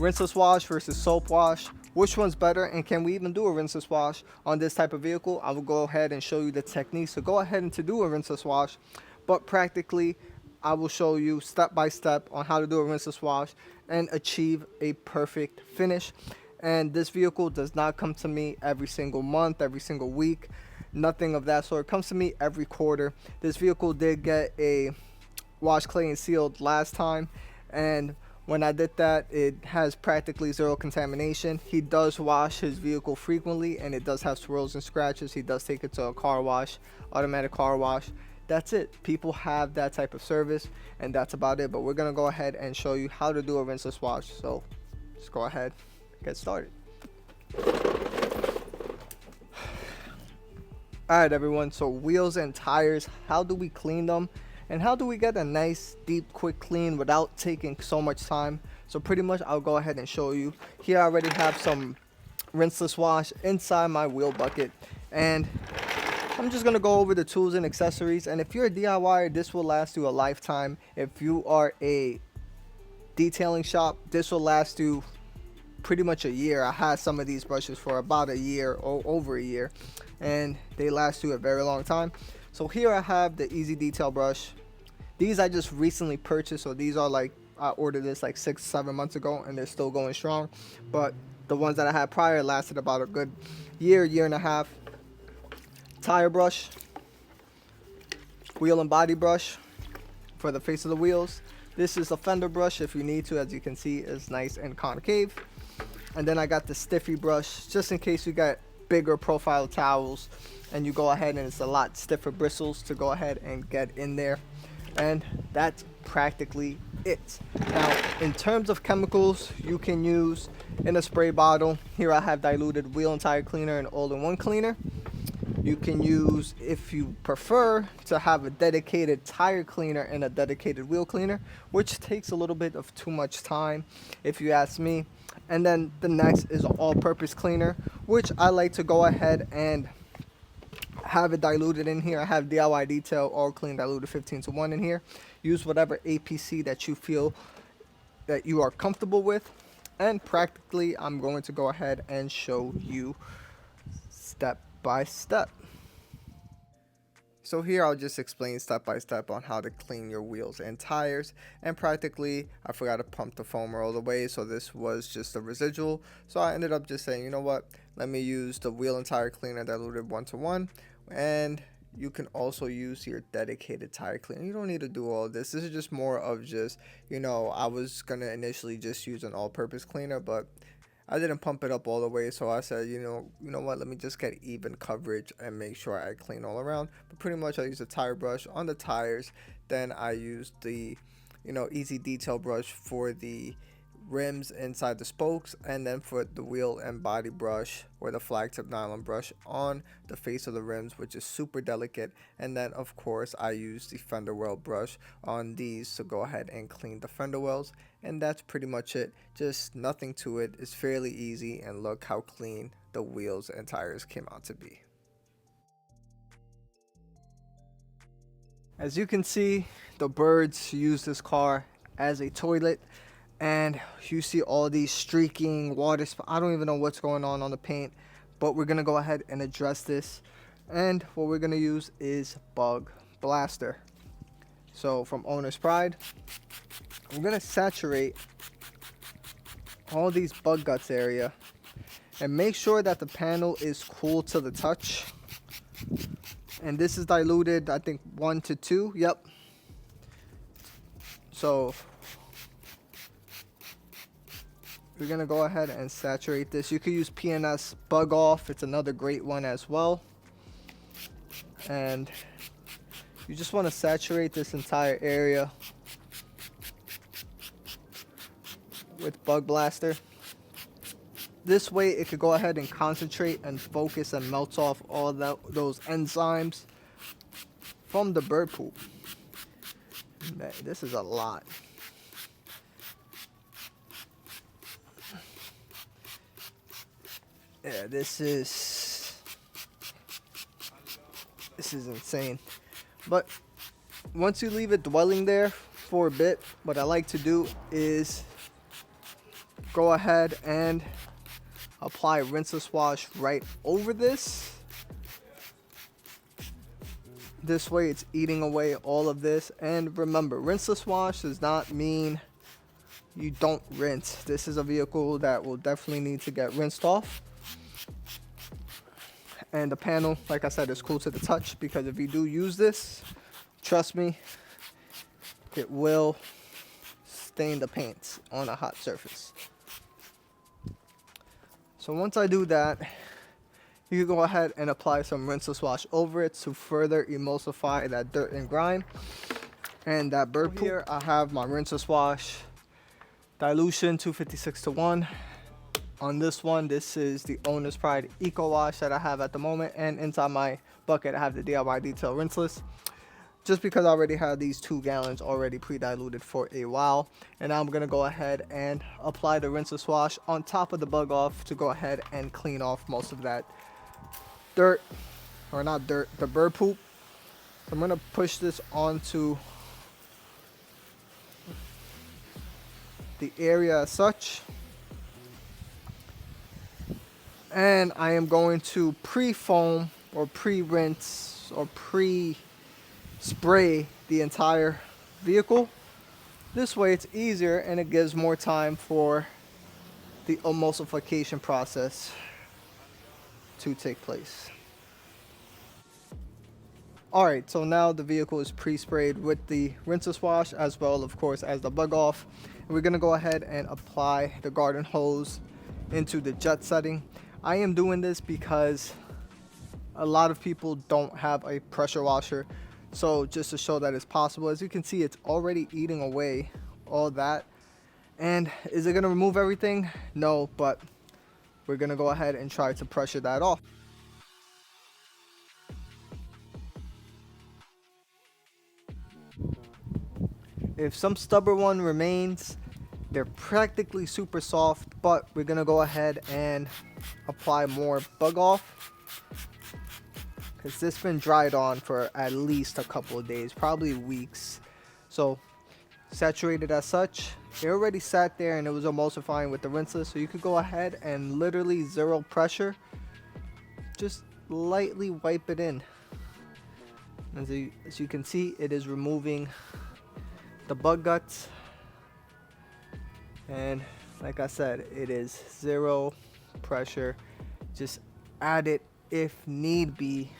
rinseless wash versus soap wash. Which one's better, and can we even do a rinseless wash on this type of vehicle? I will go ahead and show you the techniques to go ahead and to do a rinseless wash, but practically I will show you step by step on how to do a rinseless wash and achieve a perfect finish. And this vehicle does not come to me every single month, every single week, nothing of that sort. It comes to me every quarter. This vehicle did get a wash, clay, and sealed last time, and when I did that, it has practically zero contamination. He does wash his vehicle frequently, and it does have swirls and scratches. He does take it to a car wash, automatic car wash. That's it. People have that type of service, and that's about it. But we're gonna go ahead and show you how to do a rinseless wash. So let's go ahead, get started. Alright everyone, so wheels and tires, how do we clean them? And how do we get a nice, deep, quick clean without taking so much time? So pretty much I'll go ahead and show you. Here I already have some rinseless wash inside my wheel bucket. And I'm just going to go over the tools and accessories. And if you're a DIYer, this will last you a lifetime. If you are a detailing shop, this will last you pretty much a year. I had some of these brushes for about a year or over a year, and they last you a very long time. So here I have the Easy Detail brush. These I just recently purchased, so these are like, I ordered this like 6-7 months ago, and they're still going strong. But the ones that I had prior lasted about a good year and a half. Tire brush, wheel and body brush for the face of the wheels. This is a fender brush if you need to. As you can see, it's nice and concave. And then I got the stiffy brush just in case you got bigger profile towels and you go ahead and it's a lot stiffer bristles to go ahead and get in there. And that's practically it. Now in terms of chemicals, you can use in a spray bottle. Here I have diluted wheel and tire cleaner and all-in-one cleaner. You can use, if you prefer, to have a dedicated tire cleaner and a dedicated wheel cleaner, which takes a little bit of too much time if you ask me. And then the next is an all-purpose cleaner, which I like to go ahead and have it diluted in here. I have DIY Detail All Clean Diluted 15:1 in here. Use whatever APC that you feel that you are comfortable with, and practically I'm going to go ahead and show you step by step. So here I'll just explain step by step on how to clean your wheels and tires. And practically I forgot to pump the foamer all the way, so this was just a residual. So I ended up just saying, you know what, let me use the wheel and tire cleaner diluted 1:1. And you can also use your dedicated tire cleaner. You don't need to do all this. This is just more of just, you know, I was gonna initially just use an all-purpose cleaner, but I didn't pump it up all the way, so I said, you know what, let me just get even coverage and make sure I clean all around. But pretty much I use a tire brush on the tires, then I use the, Easy Detail brush for the rims inside the spokes, and then for the wheel and body brush or the flag tip nylon brush on the face of the rims, which is super delicate. And then of course I use the fender well brush on these to go ahead and clean the fender wells. And that's pretty much it. Just nothing to it. It's fairly easy, and look how clean the wheels and tires came out to be. As you can see, the birds use this car as a toilet, and you see all these streaking water I don't even know what's going on the paint, but we're gonna go ahead and address this. And what we're gonna use is Bug Blaster. So from Owner's Pride, I'm gonna saturate all these bug guts area and make sure that the panel is cool to the touch. And this is diluted, I think 1 to 2. Yep. So we're gonna go ahead and saturate this. You could use PNS Bug Off. It's another great one as well. And you just want to saturate this entire area with Bug Blaster. This way it could go ahead and concentrate and focus and melt off all those enzymes from the bird poop. Man, this is a lot. Yeah, this is insane. But once you leave it dwelling there for a bit, what I like to do is go ahead and apply rinseless wash right over this. This way it's eating away all of this. And remember, rinseless wash does not mean you don't rinse. This is a vehicle that will definitely need to get rinsed off. And the panel, like I said, is cool to the touch, because if you do use this, trust me, it will stain the paint on a hot surface. So once I do that, you can go ahead and apply some rinseless wash over it to further emulsify that dirt and grime and that bird poop. Here I have my rinseless wash dilution 256:1. On this one, this is the Owner's Pride Eco Wash that I have at the moment, and inside my bucket I have the DIY Detail Rinseless, just because I already have these 2 gallons already pre-diluted for a while. And now I'm going to go ahead and apply the rinseless wash on top of the bug off to go ahead and clean off most of that dirt, or not dirt, the bird poop. So I'm going to push this onto the area as such, and I am going to pre-foam or pre-rinse or pre-spray the entire vehicle. This way it's easier and it gives more time for the emulsification process to take place. Alright, so now the vehicle is pre-sprayed with the rinseless wash, as well of course as the bug off. And we're going to go ahead and apply the garden hose into the jet setting. I am doing this because a lot of people don't have a pressure washer. So just to show that it's possible, as you can see, it's already eating away all that. And is it going to remove everything? No, but we're going to go ahead and try to pressure that off. If some stubborn one remains, they're practically super soft, but we're going to go ahead and apply more bug off, because this has been dried on for at least a couple of days, probably weeks. So saturated as such, it already sat there and it was emulsifying with the rinseless. So you could go ahead and literally zero pressure, just lightly wipe it in. As you can see, it is removing the bug guts. And like I said, it is zero pressure. Just add it if need be,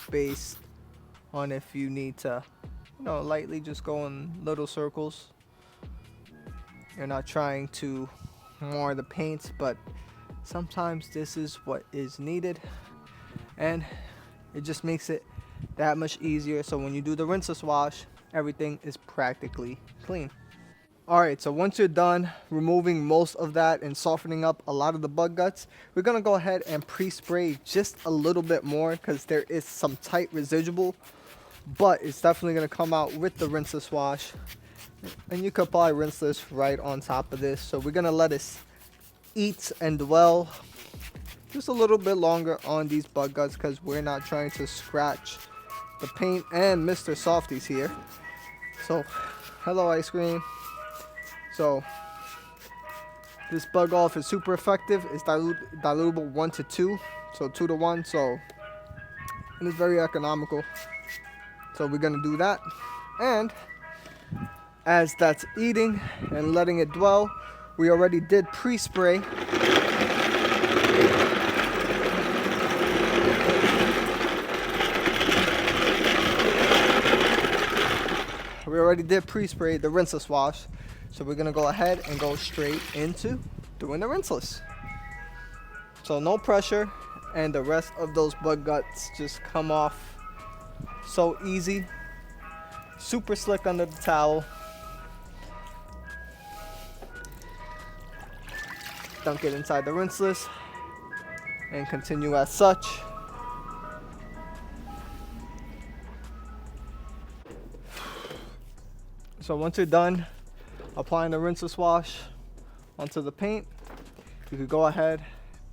based on if you need to, lightly just go in little circles. You're not trying to mar the paint, but sometimes this is what is needed, and it just makes it that much easier. So when you do the rinseless wash, everything is practically clean. Alright, so once you're done removing most of that and softening up a lot of the bug guts, we're going to go ahead and pre-spray just a little bit more, because there is some tight residual, but it's definitely going to come out with the rinseless wash. And you can apply rinseless right on top of this. So we're going to let it eat and dwell just a little bit longer on these bug guts, because we're not trying to scratch the paint. And Mr. Softy's here. So, hello ice cream. So this bug off is super effective. It's dilutable 1 to 2, so 2 to 1. So, and it's very economical. So we're gonna do that. And as that's eating and letting it dwell, we already did pre-spray. We already did pre-spray the rinseless wash. So we're going to go ahead and go straight into doing the rinseless. So no pressure, and the rest of those bug guts just come off so easy. Super slick under the towel. Dunk it inside the rinseless and continue as such. So once you're done applying the rinseless wash onto the paint, you could go ahead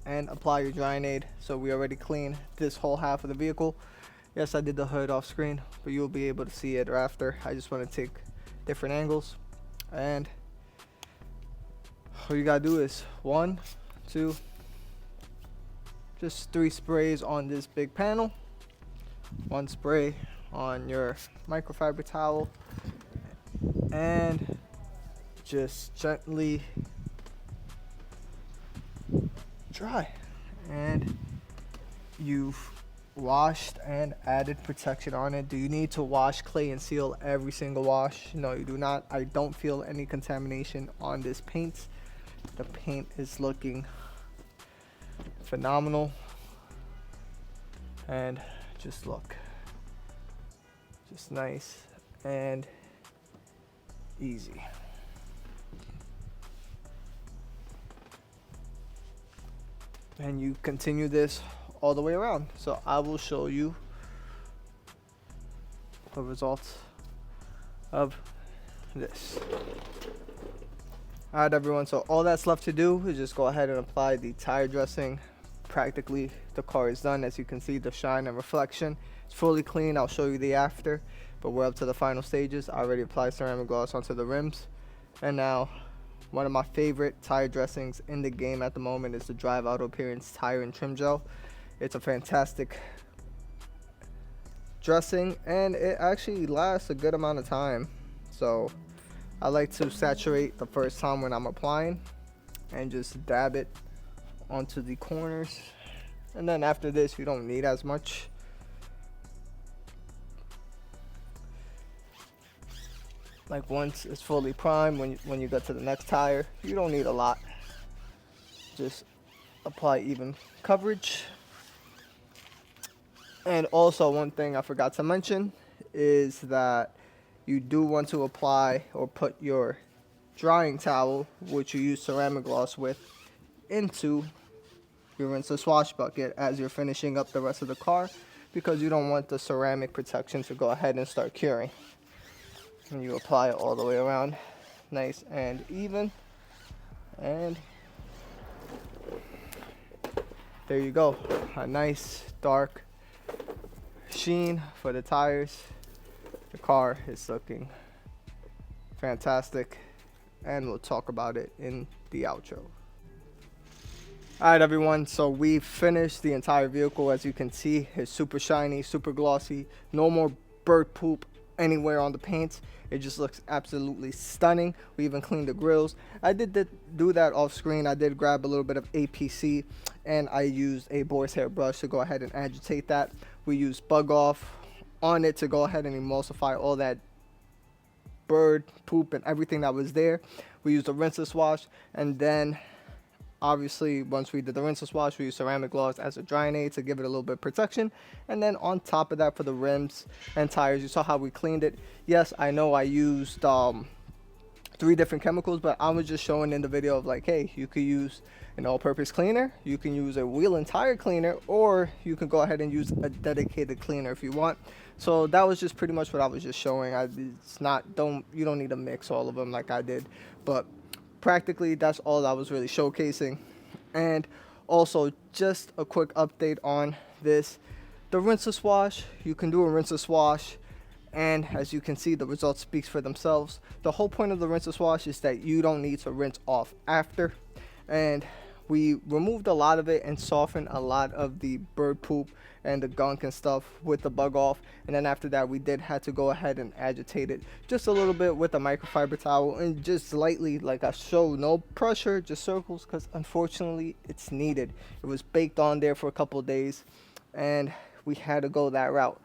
and apply your drying aid. So we already cleaned this whole half of the vehicle. Yes, I did the hood off screen, but you'll be able to see it after. I just want to take different angles. And all you gotta do is 1, 2, just 3 sprays on this big panel, 1 spray on your microfiber towel, and just gently dry. And you've washed and added protection on it. Do you need to wash, clay, and seal every single wash? No, you do not. I don't feel any contamination on this paint. The paint is looking phenomenal. And just look, just nice and easy. And you continue this all the way around. So I will show you the results of this. Alright everyone, so all that's left to do is just go ahead and apply the tire dressing. Practically the car is done. As you can see, the shine and reflection, it's fully clean. I'll show you the after, but we're up to the final stages. I already applied ceramic gloss onto the rims, and now one of my favorite tire dressings in the game at the moment is the Drive Auto Appearance Tire and Trim Gel. It's a fantastic dressing, and it actually lasts a good amount of time. So I like to saturate the first time when I'm applying and just dab it onto the corners, and then after this you don't need as much. Like once it's fully primed, when you get to the next tire, you don't need a lot. Just apply even coverage. And also, one thing I forgot to mention is that you do want to apply or put your drying towel, which you use ceramic gloss with, into your rinseless wash bucket as you're finishing up the rest of the car, because you don't want the ceramic protection to go ahead and start curing. And you apply it all the way around, nice and even, and there you go, a nice dark sheen for the tires. The car is looking fantastic, and we'll talk about it in the outro. Alright everyone, so we've finished the entire vehicle. As you can see, it's super shiny, super glossy, no more bird poop anywhere on the paint. It just looks absolutely stunning. We even cleaned the grills. I did do that off screen. I did grab a little bit of APC, and I used a boar's hair brush to go ahead and agitate that. We used bug off on it to go ahead and emulsify all that bird poop and everything that was there. We used a rinseless wash, and then obviously once we did the rinseless wash, we used ceramic gloss as a drying aid to give it a little bit of protection. And then on top of that, for the rims and tires, you saw how we cleaned it. Yes, I know I used 3 different chemicals, but I was just showing in the video of like, hey, you could use an all-purpose cleaner, you can use a wheel and tire cleaner, or you can go ahead and use a dedicated cleaner if you want. So that was just pretty much what I was just showing. It's not, you don't need to mix all of them like I did, but practically that's all I was really showcasing. And also, just a quick update on this, the rinseless wash. You can do a rinseless wash, and as you can see, the results speaks for themselves. The whole point of the rinseless wash is that you don't need to rinse off after, and we removed a lot of it and softened a lot of the bird poop and the gunk and stuff with the bug off. And then after that, we did have to go ahead and agitate it just a little bit with a microfiber towel, and just lightly, like I showed, no pressure, just circles, because unfortunately it's needed. It was baked on there for a couple of days, and we had to go that route.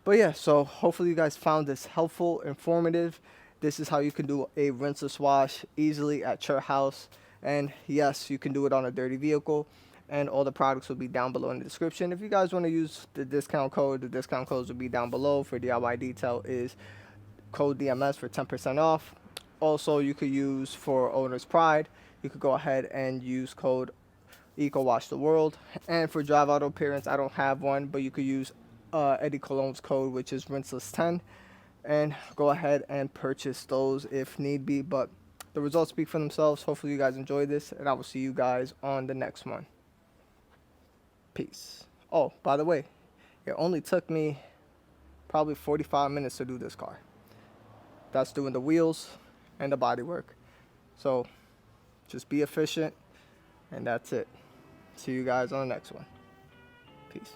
But yeah, so hopefully you guys found this helpful, informative. This is how you can do a rinseless wash easily at your house. And yes, you can do it on a dirty vehicle, and all the products will be down below in the description. If you guys want to use the discount code, the discount codes will be down below. For DIY Detail is code DMS for 10% off. Also, you could use for Owner's Pride, you could go ahead and use code EcoWashTheWorld. And for Drive Auto Appearance, I don't have one, but you could use Eddie Cologne's code, which is Rinseless10, and go ahead and purchase those if need be. But the results speak for themselves. Hopefully you guys enjoyed this, and I will see you guys on the next one. Peace. Oh, by the way, it only took me probably 45 minutes to do this car. That's doing the wheels and the body work. So Just be efficient, and that's it. See you guys on the next one. Peace.